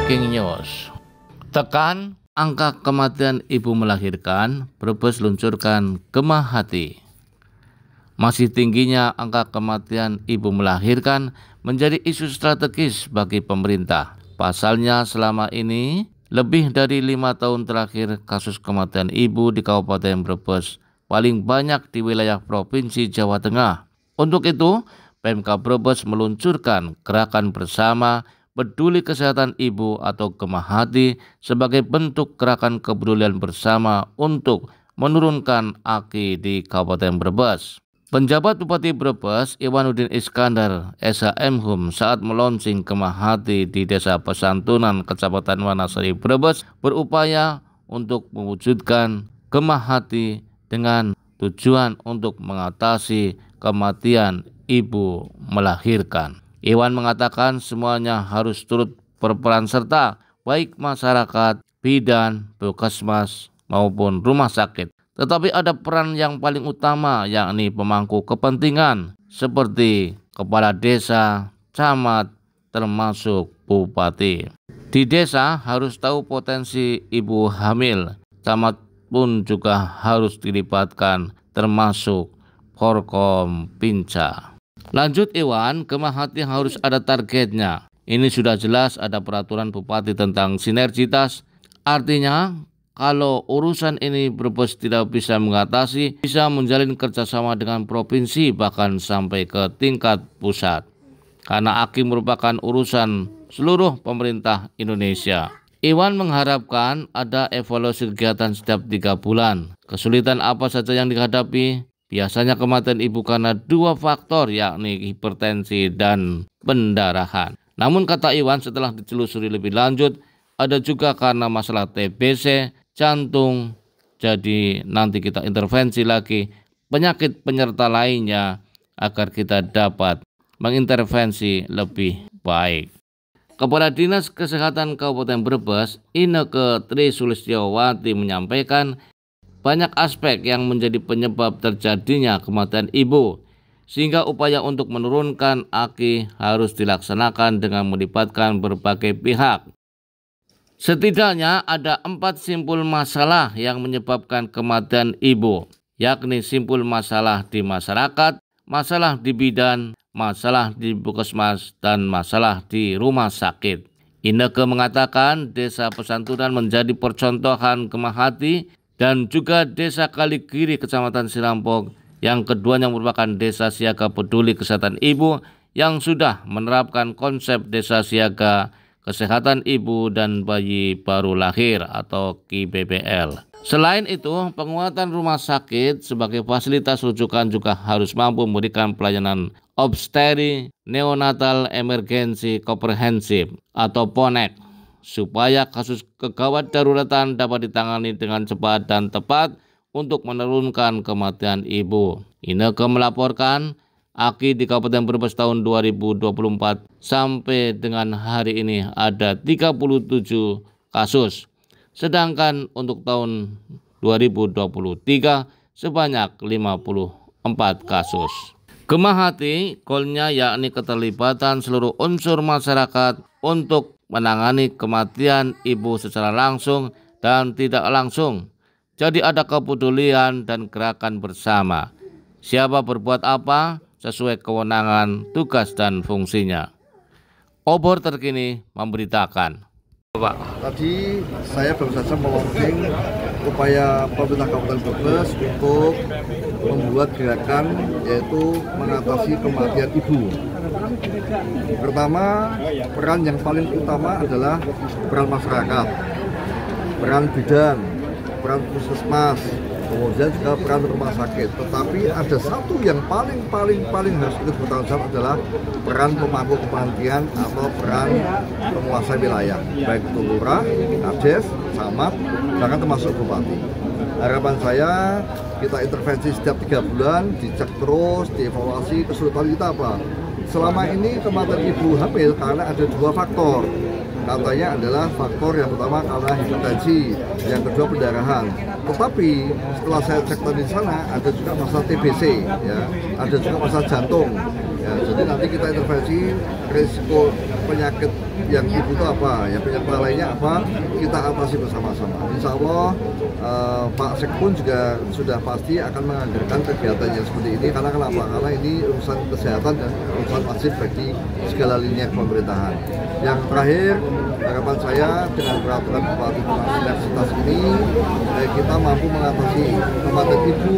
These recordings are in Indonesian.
Breaking news. Tekan angka kematian ibu melahirkan, Brebes luncurkan Gemah Hati. Masih tingginya angka kematian ibu melahirkan menjadi isu strategis bagi pemerintah. Pasalnya selama ini lebih dari 5 tahun terakhir kasus kematian ibu di Kabupaten Brebes paling banyak di wilayah Provinsi Jawa Tengah. Untuk itu, Pemkab Brebes meluncurkan gerakan bersama Peduli Kesehatan Ibu atau Gemah Hati sebagai bentuk gerakan kepedulian bersama untuk menurunkan AKI di Kabupaten Brebes. Penjabat Bupati Brebes Iwanuddin Iskandar SHM saat melonsing Gemah Hati di Desa Pesantunan Kecamatan Wanasari Brebes berupaya untuk mewujudkan Gemah Hati dengan tujuan untuk mengatasi kematian ibu melahirkan. Iwan mengatakan semuanya harus turut berperan serta, baik masyarakat, bidan, puskesmas maupun rumah sakit. Tetapi ada peran yang paling utama, yakni pemangku kepentingan seperti kepala desa, camat, termasuk bupati. Di desa harus tahu potensi ibu hamil, camat pun juga harus dilibatkan termasuk Forkompinsa. Lanjut Iwan, Gemah Hati harus ada targetnya. Ini sudah jelas ada peraturan bupati tentang sinergitas. Artinya kalau urusan ini Brebes tidak bisa mengatasi, bisa menjalin kerjasama dengan provinsi bahkan sampai ke tingkat pusat. Karena AKI merupakan urusan seluruh pemerintah Indonesia. Iwan mengharapkan ada evaluasi kegiatan setiap 3 bulan. Kesulitan apa saja yang dihadapi? Biasanya kematian ibu karena 2 faktor, yakni hipertensi dan pendarahan. Namun kata Iwan setelah ditelusuri lebih lanjut, ada juga karena masalah TBC, jantung. Jadi nanti kita intervensi lagi penyakit penyerta lainnya agar kita dapat mengintervensi lebih baik. Kepala Dinas Kesehatan Kabupaten Brebes, Inneke Tri Sulistyowati menyampaikan banyak aspek yang menjadi penyebab terjadinya kematian ibu, sehingga upaya untuk menurunkan AKI harus dilaksanakan dengan melibatkan berbagai pihak. Setidaknya ada 4 simpul masalah yang menyebabkan kematian ibu, yakni simpul masalah di masyarakat, masalah di bidan, masalah di puskesmas, dan masalah di rumah sakit. Inneke mengatakan Desa Pesantunan menjadi percontohan Gemah Hati dan juga Desa Kaligiri Kecamatan Sirampok yang keduanya merupakan desa siaga peduli kesehatan ibu yang sudah menerapkan konsep desa siaga kesehatan ibu dan bayi baru lahir atau KIBBL. Selain itu, penguatan rumah sakit sebagai fasilitas rujukan juga harus mampu memberikan pelayanan obstetri neonatal emergensi komprehensif atau PONEK, supaya kasus kegawat daruratan dapat ditangani dengan cepat dan tepat untuk menurunkan kematian ibu. Inneke melaporkan AKI di Kabupaten Brebes tahun 2024 sampai dengan hari ini ada 37 kasus. Sedangkan untuk tahun 2023 sebanyak 54 kasus. Gemah Hati goalnya yakni keterlibatan seluruh unsur masyarakat untuk menangani kematian ibu secara langsung dan tidak langsung. Jadi ada kepedulian dan gerakan bersama. Siapa berbuat apa sesuai kewenangan, tugas dan fungsinya. Obor terkini memberitakan. Pak, tadi saya baru saja melonsing upaya pemerintah Kabupaten Brebes untuk membuat gerakan yaitu mengatasi kematian ibu. Pertama, peran yang paling utama adalah peran masyarakat, peran bidan, peran puskesmas, kemudian juga peran rumah sakit. Tetapi ada satu yang paling harus ikut bertanggung jawab adalah peran pemangku kepentingan atau peran penguasa wilayah, baik itu lurah, kades, camat, bahkan termasuk bupati. Harapan saya kita intervensi setiap 3 bulan, dicek terus, dievaluasi kesulitan kita apa. Selama ini kematian ibu hamil karena ada 2 faktor. Katanya adalah faktor yang pertama karena hipertensi, yang kedua pendarahan. Tetapi setelah saya cek tadi di sana ada juga masalah TBC, ya, ada juga masalah jantung. Ya, Ya, jadi nanti kita intervensi risiko penyakit yang ibu itu apa, ya penyakit lainnya apa, kita atasi bersama-sama. Insya Allah Pak Sekpun juga sudah pasti akan menganggarkan kegiatan yang seperti ini. Karena kenapa? Karena ini urusan kesehatan dan urusan wajib bagi segala lini pemerintahan. Yang terakhir, harapan saya dengan peraturan Bupati Sinergitas ini, kita mampu mengatasi kematian ibu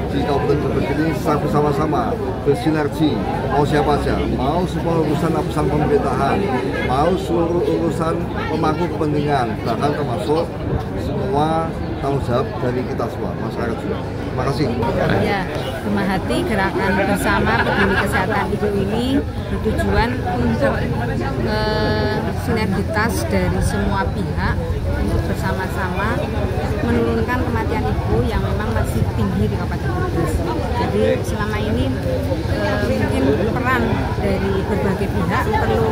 di Kabupaten Brebes ini secara bersama-sama, bersinergi. Mau siapa aja, mau semua urusan lapisan pemerintahan, mau seluruh urusan pemangku kepentingan, bahkan termasuk semua tanggung jawab dari kita semua, masyarakat juga. Terima kasih. Ya, Gemah Hati Gerakan Bersama Peduli Kesehatan Ibu ini bertujuan untuk sinergitas dari semua pihak untuk bersama-sama menurunkan kematian ibu yang memang masih tinggi di Kabupaten Brebes. Jadi selama ini mungkin peran dari berbagai pihak perlu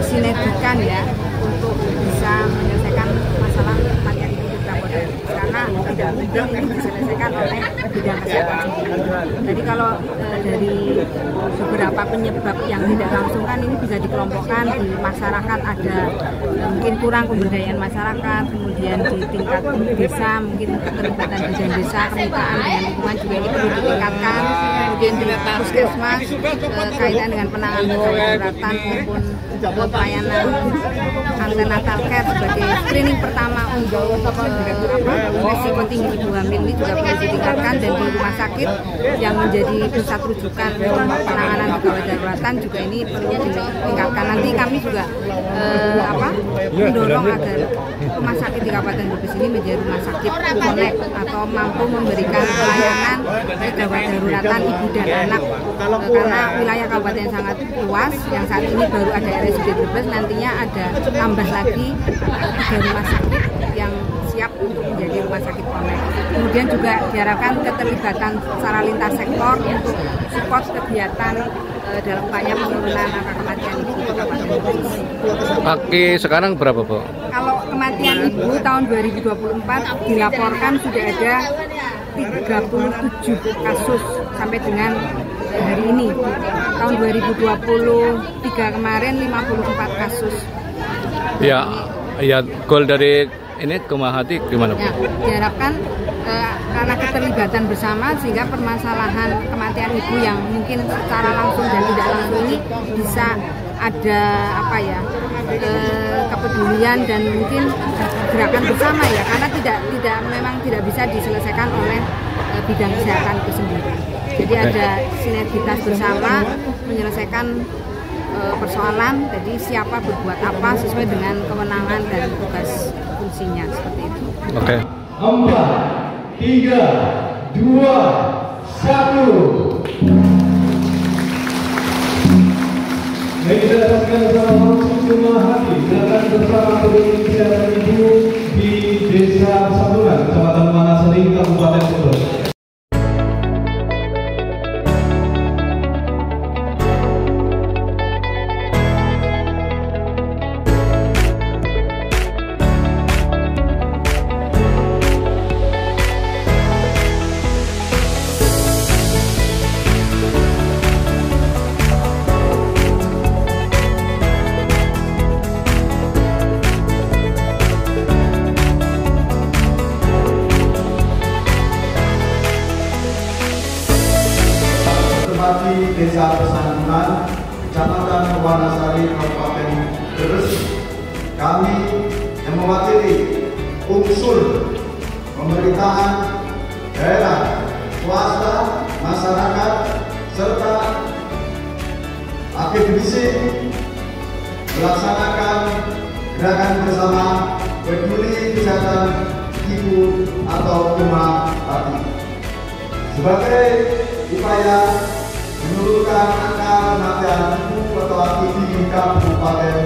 sinergikan ya untuk bisa menyelesaikan masalah kematian ibu di Brebes. Karena tidak mungkin ini diselesaikan oleh bidang kesehatan. Jadi kalau dari beberapa penyebab yang tidak langsung kan ini bisa dikelompokkan di masyarakat, ada mungkin kurang pemberdayaan masyarakat, kemudian di tingkat desa mungkin keterlibatan bidan desa, kemitraan dengan lingkungan juga ini perlu ditingkatkan, kemudian di puskesmas kaitan dengan penanganan kedaruratan maupun pelayanan antenatal care sebagai screening pertama untuk resiko tinggi ibu hamil ini juga perlu ditingkatkan, dan di rumah sakit yang menjadi pusat rujukan penanganan gawat daruratan juga ini perlu ditingkatkan. Nanti kami juga mendorong agar rumah sakit di Kabupaten Brebes ini menjadi rumah sakit connect atau mampu memberikan pelayanan gawat daruratan ibu dan anak, karena wilayah kabupaten sangat luas. Yang saat ini baru ada RSUD Brebes, nantinya ada tambah lagi 3 rumah sakit yang siap untuk menjadi rumah sakit connect. Kemudian juga diharapkan keterlibatan secara lintas sektor untuk support kegiatan dalam upaya penurunan angka kematian ibu di Kabupaten Brebes. Oke, sekarang berapa, Bu? Kalau kematian ibu tahun 2024 dilaporkan sudah ada 37 kasus sampai dengan hari ini. Tahun 2023 kemarin 54 kasus. Ya, goal dari ini Gemah Hati gimana, Bu? Ya, diharapkan karena keterlibatan bersama sehingga permasalahan kematian ibu yang mungkin secara langsung dan tidak langsung ini bisa ada kepedulian dan mungkin gerakan bersama ya, karena memang tidak bisa diselesaikan oleh bidang kesehatan itu sendiri. Jadi ada sinergitas bersama menyelesaikan persoalan, jadi siapa berbuat apa sesuai dengan kewenangan dan tugas fungsinya, seperti itu. Oke. 4, 3, 2, 1. Baik, kita saksikan bersama Gemah Hati Gerakan Bersama Peduli Kesehatan Ibu di Desa Sambungan, Kecamatan Manasari, Kabupaten Brebes. Desa Pesanggungan, Kecamatan Wanasari, Kabupaten Brebes. Kami yang mewakili unsur pemerintahan daerah, swasta, masyarakat, serta akademisi melaksanakan gerakan bersama peduli kesehatan ibu atau Gemah Hati sebagai upaya menurunkan angka kematian ibu atau aktif di Kabupaten